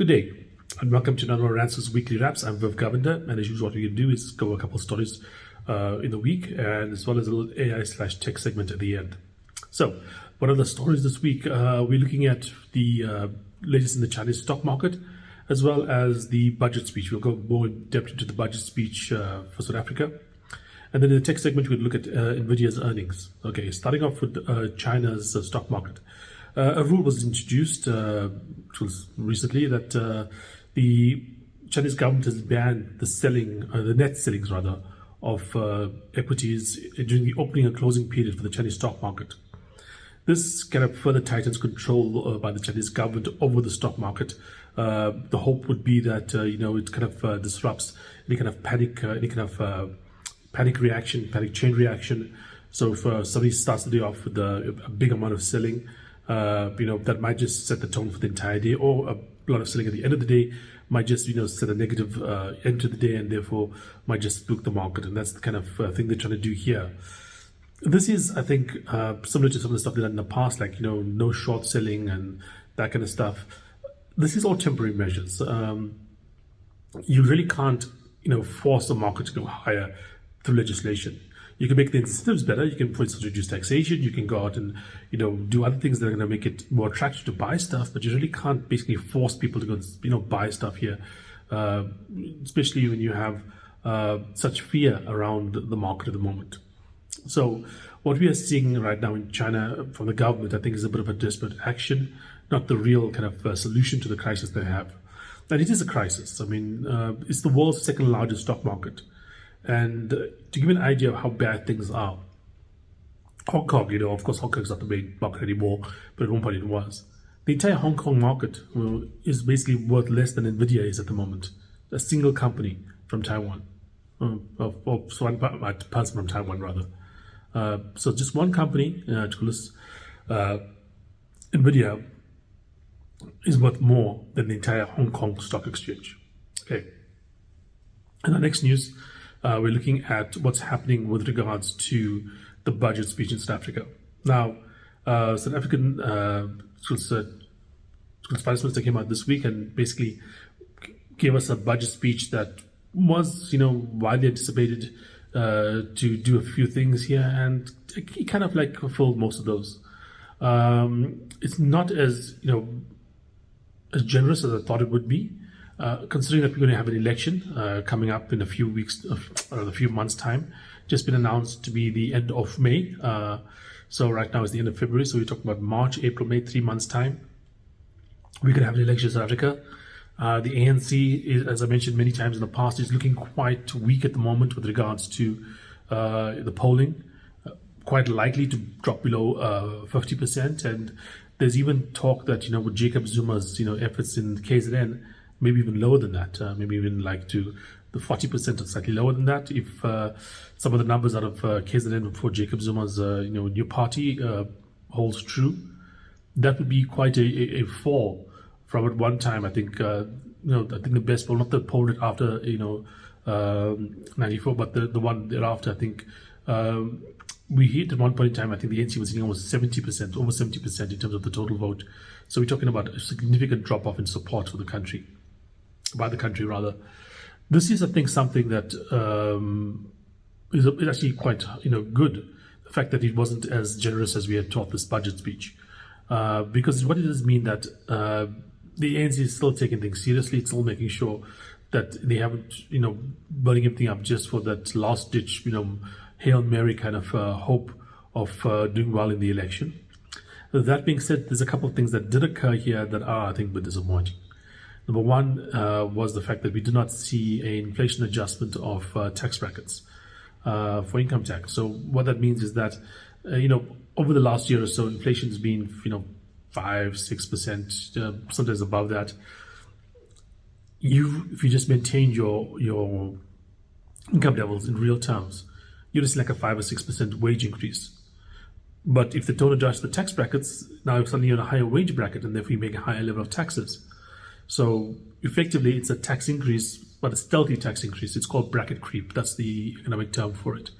Good day, and welcome to another Ranso's Weekly Wraps. I'm Viv Govender, and as usual, what we're going to do is cover a couple of stories in the week, and as well as a little AI/tech segment at the end. So, what are the stories this week? We're looking at the latest in the Chinese stock market, as well as the budget speech. We'll go more in depth into the budget speech for South Africa. And then in the tech segment, we'll look at Nvidia's earnings. Okay, starting off with China's stock market. A rule was introduced recently that the Chinese government has banned the selling, the net sellings rather, of equities during the opening and closing period for the Chinese stock market. This kind of further tightens control by the Chinese government over the stock market. The hope would be that it kind of disrupts any kind of panic, panic reaction, panic chain reaction. So if somebody starts the day off with a big amount of selling, that might just set the tone for the entire day, or a lot of selling at the end of the day might just set a negative end to the day, and therefore might just spook the market. And that's the kind of thing they're trying to do here. This is, I think, similar to some of the stuff they've done in the past, like no short selling and that kind of stuff. This is all temporary measures. You really can't force the market to go higher through legislation. You can make the incentives better. You can, for instance, reduce taxation. You can go out and do other things that are going to make it more attractive to buy stuff. But you really can't basically force people to go buy stuff here, especially when you have such fear around the market at the moment. So what we are seeing right now in China from the government, I think, is a bit of a desperate action, not the real kind of solution to the crisis they have. And it is a crisis. I mean, it's the world's second largest stock market. And to give you an idea of how bad things are, Hong Kong, of course, Hong Kong is not the main market anymore, but at one point it was. The entire Hong Kong market is basically worth less than Nvidia is at the moment. A single company from Taiwan, or one person from Taiwan rather. So just one company, Nvidia, is worth more than the entire Hong Kong Stock Exchange. Okay. And the next news. We're looking at what's happening with regards to the budget speech in South Africa. Now, South African Finance Minister came out this week and basically gave us a budget speech that was, widely anticipated to do a few things here, and he kind of fulfilled most of those. It's not as as generous as I thought it would be. Considering that we're going to have an election coming up in a few weeks or a few months' time, just been announced to be the end of May. So right now is the end of February. So we're talking about March, April, May, 3 months' time. We're going to have an election in South Africa. The ANC, is, as I mentioned many times in the past, is looking quite weak at the moment with regards to the polling. Quite likely to drop below 50%. And there's even talk that with Jacob Zuma's efforts in KZN, maybe even lower than that, maybe even to the 40% or slightly lower than that. If some of the numbers out of KZN before Jacob Zuma's new party holds true, that would be quite a fall from at one time. I think I think the best poll, not the poll after 94, but the one thereafter. I think we hit at one point in time. I think the ANC was hitting almost 70%, over 70% in terms of the total vote. So we're talking about a significant drop off in support for the country. By the country rather. This is, I think, something that is actually quite good. The fact that it wasn't as generous as we had thought this budget speech, because what it does mean that the ANC is still taking things seriously. It's still making sure that they haven't burning everything up just for that last ditch Hail Mary kind of hope of doing well in the election. That being said, there's a couple of things that did occur here that are, I think, a bit disappointing. Number one was the fact that we did not see an inflation adjustment of tax brackets for income tax. So what that means is that, over the last year or so, inflation has been, 5-6%, sometimes above that. If you just maintain your income levels in real terms, you'd see a 5 or 6% wage increase. But if they don't adjust the tax brackets, now suddenly you're in a higher wage bracket, and therefore you make a higher level of taxes. So effectively, it's a tax increase, but a stealthy tax increase. It's called bracket creep. That's the economic term for it.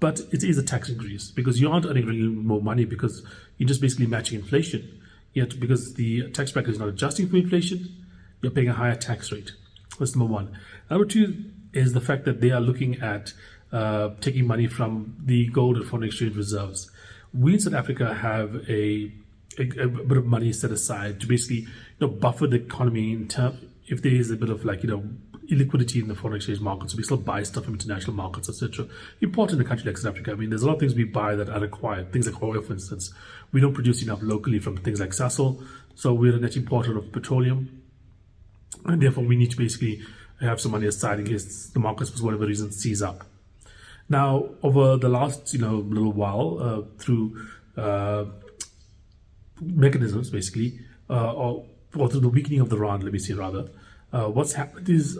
But it is a tax increase because you aren't earning really more money because you're just basically matching inflation. Yet because the tax bracket is not adjusting for inflation, you're paying a higher tax rate. That's number one. Number two is the fact that they are looking at taking money from the gold and foreign exchange reserves. We in South Africa have a bit of money set aside to basically buffer the economy in terms if there is a bit of illiquidity in the foreign exchange markets. So we still buy stuff from international markets, etc. Important in a country like South Africa. I mean, there's a lot of things we buy that are required. Things like oil, for instance. We don't produce enough locally from things like Sasol, so we're a net importer of petroleum, and therefore we need to basically have some money aside in case the markets, for whatever reason, seize up. Now, over the last little while, through mechanisms, basically, or through the weakening of the rand, let me say rather, what's happened is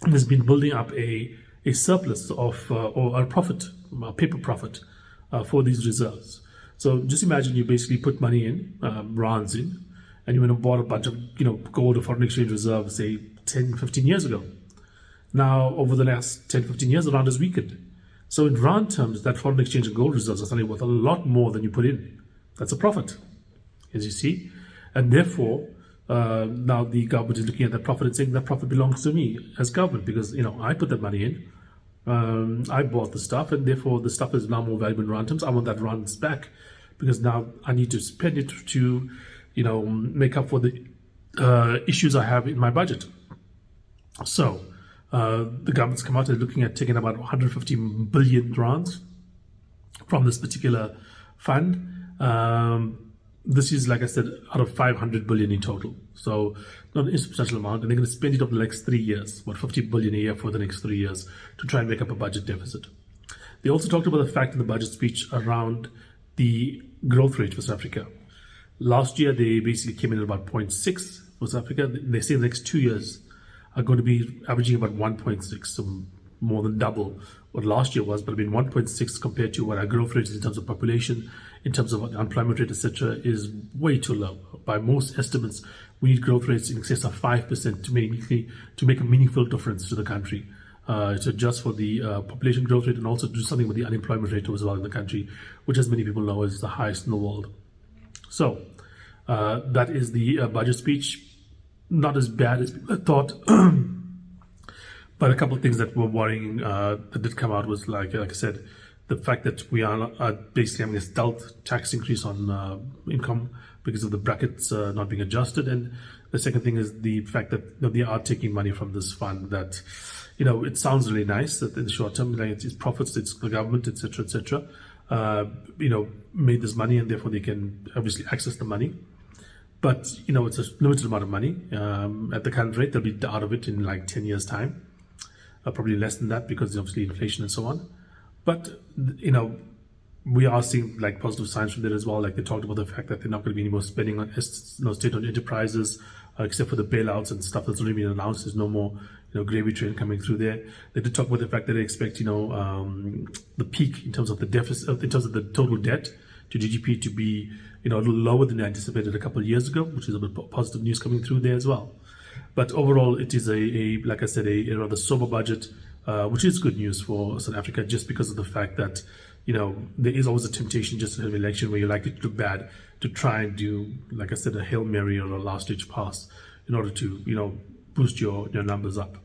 there's been building up a surplus of or a profit, a paper profit for these reserves. So just imagine you basically put money in, rands in, and you went and bought a bunch of gold or foreign exchange reserves, say 10, 15 years ago. Now, over the last 10, 15 years, the rand has weakened. So in rand terms, that foreign exchange and gold reserves are suddenly worth a lot more than you put in. That's a profit, as you see. And therefore, now the government is looking at that profit and saying that profit belongs to me as government because, I put that money in. I bought the stuff, and therefore the stuff is now more valuable in rand terms. I want that rands back because now I need to spend it to, make up for the issues I have in my budget. So the government's come out and looking at taking about 150 billion rands from this particular fund. This is, like I said, out of 500 billion in total. So not an insubstantial amount, and they're going to spend it over the next 3 years, about 50 billion a year for the next 3 years to try and make up a budget deficit. They also talked about the fact in the budget speech around the growth rate for South Africa. Last year, they basically came in at about 0.6 for South Africa. They say the next 2 years are going to be averaging about 1.6, so more than double what last year was, but I mean 1.6 compared to what our growth rate is in terms of population, in terms of unemployment rate, etc., is way too low. By most estimates, we need growth rates in excess of 5% to make a meaningful difference to the country. To adjust for the population growth rate and also do something with the unemployment rate as well in the country, which, as many people know, is the highest in the world. So that is the budget speech. Not as bad as people thought. But a couple of things that were worrying that did come out was, like I said, the fact that we are basically having a stealth tax increase on income because of the brackets not being adjusted. And the second thing is the fact that they are taking money from this fund that, it sounds really nice that in the short term, like it's profits, it's the government, etc., made this money and therefore they can obviously access the money. But, it's a limited amount of money. At the current rate, they'll be out of it in like 10 years' time. Probably less than that because obviously inflation and so on. But, we are seeing like positive signs from there as well. Like they talked about the fact that they're not going to be any more spending on state-owned enterprises, except for the bailouts and stuff that's already been announced. There's no more, gravy train coming through there. They did talk about the fact that they expect, the peak in terms of the deficit, in terms of the total debt to GDP to be, a little lower than anticipated a couple of years ago, which is a bit positive news coming through there as well. But overall, it is like I said, a rather sober budget, which is good news for South Africa, just because of the fact that, there is always a temptation just ahead of an election where you're likely to look bad to try and do, like I said, a Hail Mary or a last-ditch pass in order to, boost your numbers up.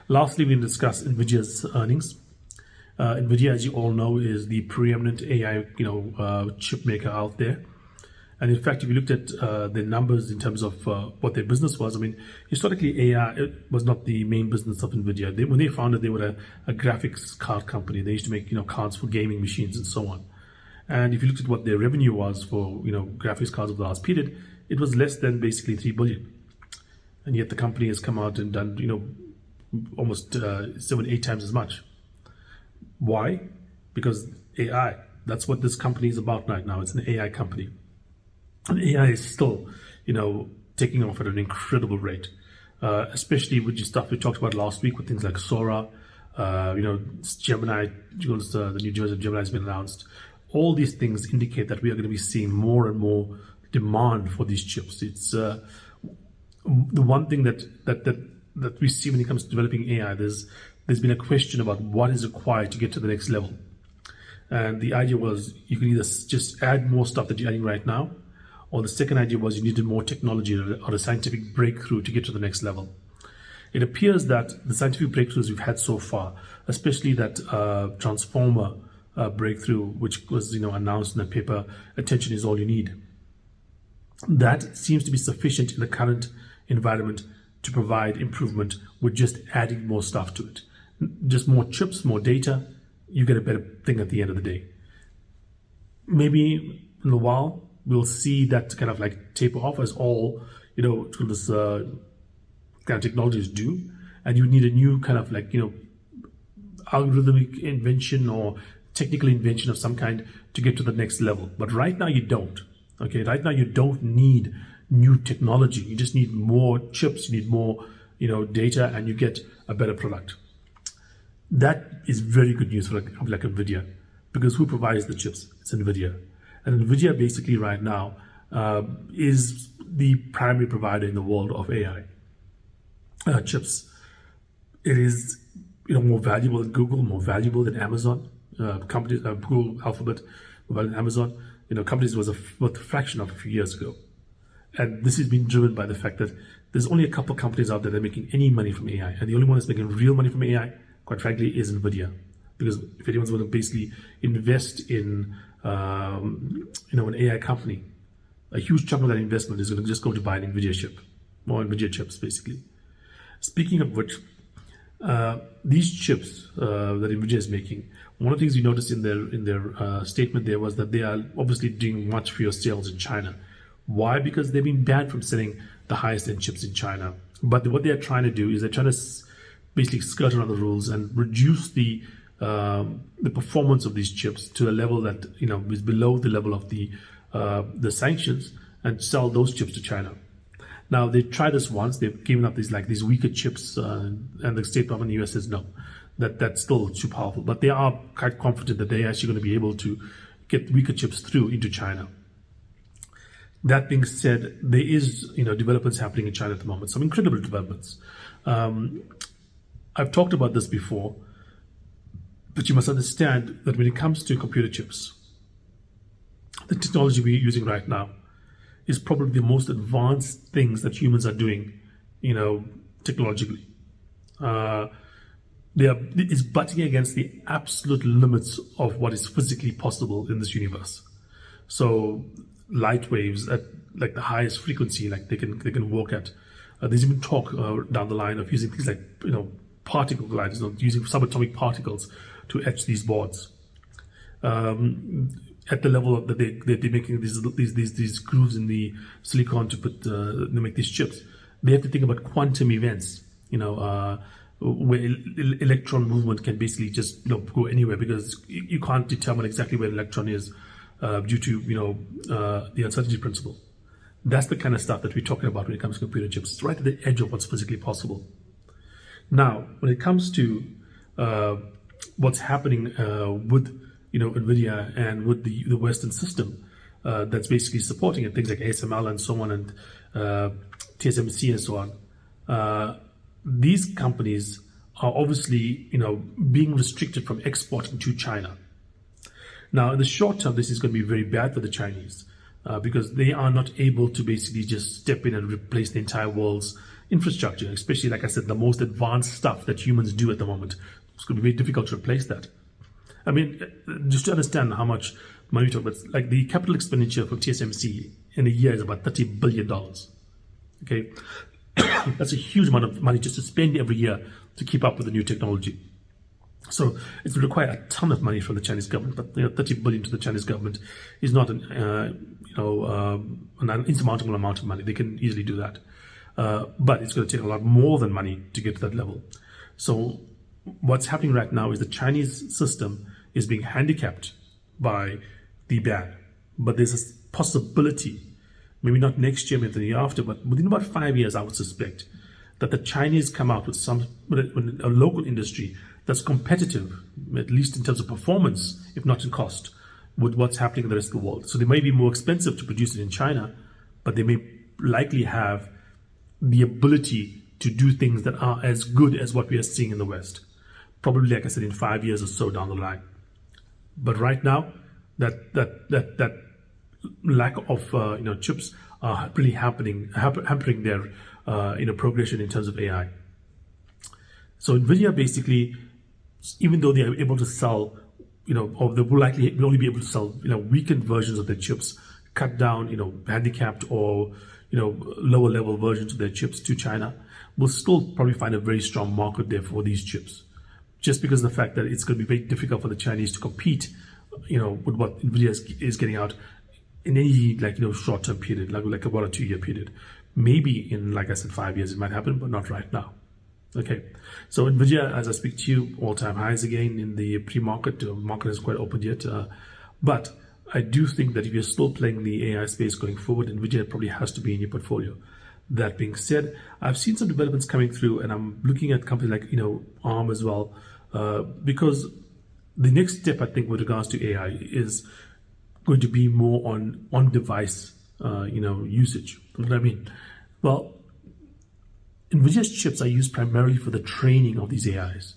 Lastly, we discuss Nvidia's earnings. Nvidia, as you all know, is the preeminent AI, chip maker out there. And in fact, if you looked at the numbers in terms of what their business was, I mean, historically, AI was not the main business of Nvidia. When they founded, they were a graphics card company. They used to make, cards for gaming machines and so on. And if you looked at what their revenue was for, graphics cards over the last period, it was less than basically 3 billion. And yet the company has come out and done, almost 7-8 times as much. Why? Because AI. That's what this company is about right now. It's an AI company. And AI is still, taking off at an incredible rate, especially with the stuff we talked about last week with things like Sora, Gemini, the new version of Gemini has been announced. All these things indicate that we are going to be seeing more and more demand for these chips. It's the one thing that we see when it comes to developing AI. There's been a question about what is required to get to the next level. And the idea was you can either just add more stuff that you're adding right now, or the second idea was you needed more technology or a scientific breakthrough to get to the next level. It appears that the scientific breakthroughs we've had so far, especially that transformer breakthrough, which was announced in the paper, "Attention is all you need," that seems to be sufficient in the current environment to provide improvement with just adding more stuff to it. Just more chips, more data, you get a better thing at the end of the day. Maybe in a while, we'll see that kind of like taper off as all, this kind of technologies do. And you need a new kind of like, algorithmic invention or technical invention of some kind to get to the next level. But right now you don't. Okay, right now you don't need new technology. You just need more chips, you need more, data, and you get a better product. That is very good news for a company like Nvidia, because who provides the chips? It's Nvidia. And Nvidia basically right now is the primary provider in the world of AI chips. It is more valuable than Google, more valuable than Amazon. Companies, Google, Alphabet, more valuable than Amazon. Companies was worth a fraction of a few years ago. And this has been driven by the fact that there's only a couple of companies out there that are making any money from AI. And the only one that's making real money from AI, quite frankly, is Nvidia. Because if anyone's going to basically invest in, an AI company, a huge chunk of that investment is going to just go to buy an Nvidia chip, more Nvidia chips, basically. Speaking of which, these chips that Nvidia is making, one of the things we noticed in their statement there was that they are obviously doing much fewer sales in China. Why? Because they've been banned from selling the highest end chips in China. But what they're trying to do is they're trying to basically skirt around the rules and reduce the performance of these chips to a level that is below the level of the sanctions, and sell those chips to China. Now they tried this once. They've given up these weaker chips, and the state government in the US says no, that's still too powerful. But they are quite confident that they're actually going to be able to get weaker chips through into China. That being said, there is developments happening in China at the moment, some incredible developments. I've talked about this before, but you must understand that when it comes to computer chips, the technology we're using right now is probably the most advanced things that humans are doing, technologically. It's butting against the absolute limits of what is physically possible in this universe. So light waves at like the highest frequency, like they can work at. There's even talk down the line of using things like particle colliders, using subatomic particles to etch these boards. At the level that they're making these grooves in the silicon to make these chips, they have to think about quantum events. Where electron movement can basically just go anywhere, because you can't determine exactly where an electron is due to the uncertainty principle. That's the kind of stuff that we're talking about when it comes to computer chips. It's right at the edge of what's physically possible. Now, when it comes to what's happening with Nvidia and with the Western system that's basically supporting it, things like ASML and so on, and TSMC and so on. These companies are obviously, being restricted from exporting to China. Now, in the short term, this is going to be very bad for the Chinese because they are not able to basically just step in and replace the entire world's infrastructure, especially, like I said, the most advanced stuff that humans do at the moment. It's going to be very difficult to replace that. I mean, just to understand how much money we talk about, like the capital expenditure for TSMC in a year is about $30 billion. Okay, that's a huge amount of money just to spend every year to keep up with the new technology. So it would require a ton of money from the Chinese government, but $30 billion to the Chinese government is not an insurmountable amount of money. They can easily do that, but it's going to take a lot more than money to get to that level. So what's happening right now is the Chinese system is being handicapped by the ban, but there's a possibility, maybe not next year, maybe the year after, but within about 5 years, I would suspect that the Chinese come out with a local industry that's competitive, at least in terms of performance, if not in cost, with what's happening in the rest of the world. So they may be more expensive to produce it in China, but they may likely have the ability to do things that are as good as what we are seeing in the West. Probably, like I said, in 5 years or so down the line. But right now, that lack of chips are really hampering their progression in terms of AI. So Nvidia basically, even though they are able to sell, or they will likely only be able to sell, weakened versions of their chips, cut down, handicapped or, lower level versions of their chips to China, will still probably find a very strong market there for these chips. Just because of the fact that it's going to be very difficult for the Chinese to compete, with what Nvidia is getting out in any short-term period, like a 1 or 2 year period. Maybe in, like I said, 5 years it might happen, but not right now. Okay, so Nvidia, as I speak to you, all-time highs again in the pre-market. Market is quite open yet, but I do think that if you're still playing the AI space going forward, Nvidia probably has to be in your portfolio. That being said, I've seen some developments coming through, and I'm looking at companies like ARM as well, because the next step, I think, with regards to AI is going to be more on device usage. What do I mean? Well, Nvidia's chips are used primarily for the training of these AIs.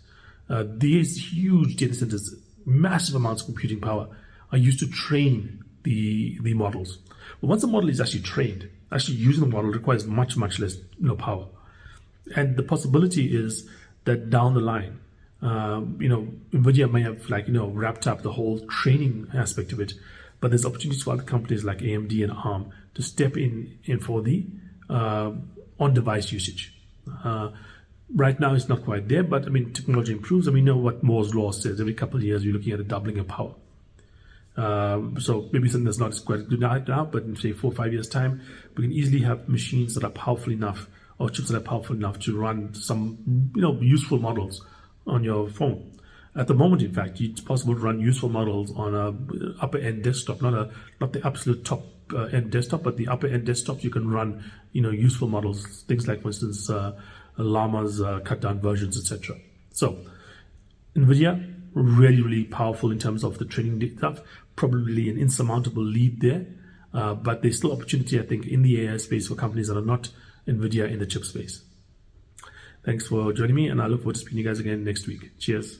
These huge data centers, massive amounts of computing power, are used to train the models. But once the model is actually trained, actually using the model requires much less power. And the possibility is that down the line, Nvidia may have wrapped up the whole training aspect of it, but there's opportunities for other companies like AMD and ARM to step in for the on-device usage. Right now it's not quite there, but I mean, technology improves, and we know what Moore's law says. Every couple of years you're looking at a doubling of power. So maybe something that's not as quite good now, but in say 4 or 5 years time, we can easily have machines that are powerful enough, or chips that are powerful enough to run some useful models on your phone. At the moment, in fact, it's possible to run useful models on a upper end desktop, not the absolute top end desktop, but the upper end desktops. You can run useful models, things like, for instance, llamas, cut down versions, etc. So Nvidia, really powerful in terms of the training stuff, probably an insurmountable lead there, but there's still opportunity, I think, in the AI space for companies that are not Nvidia in the chip space. Thanks for joining me, and I look forward to speaking to you guys again next week. Cheers.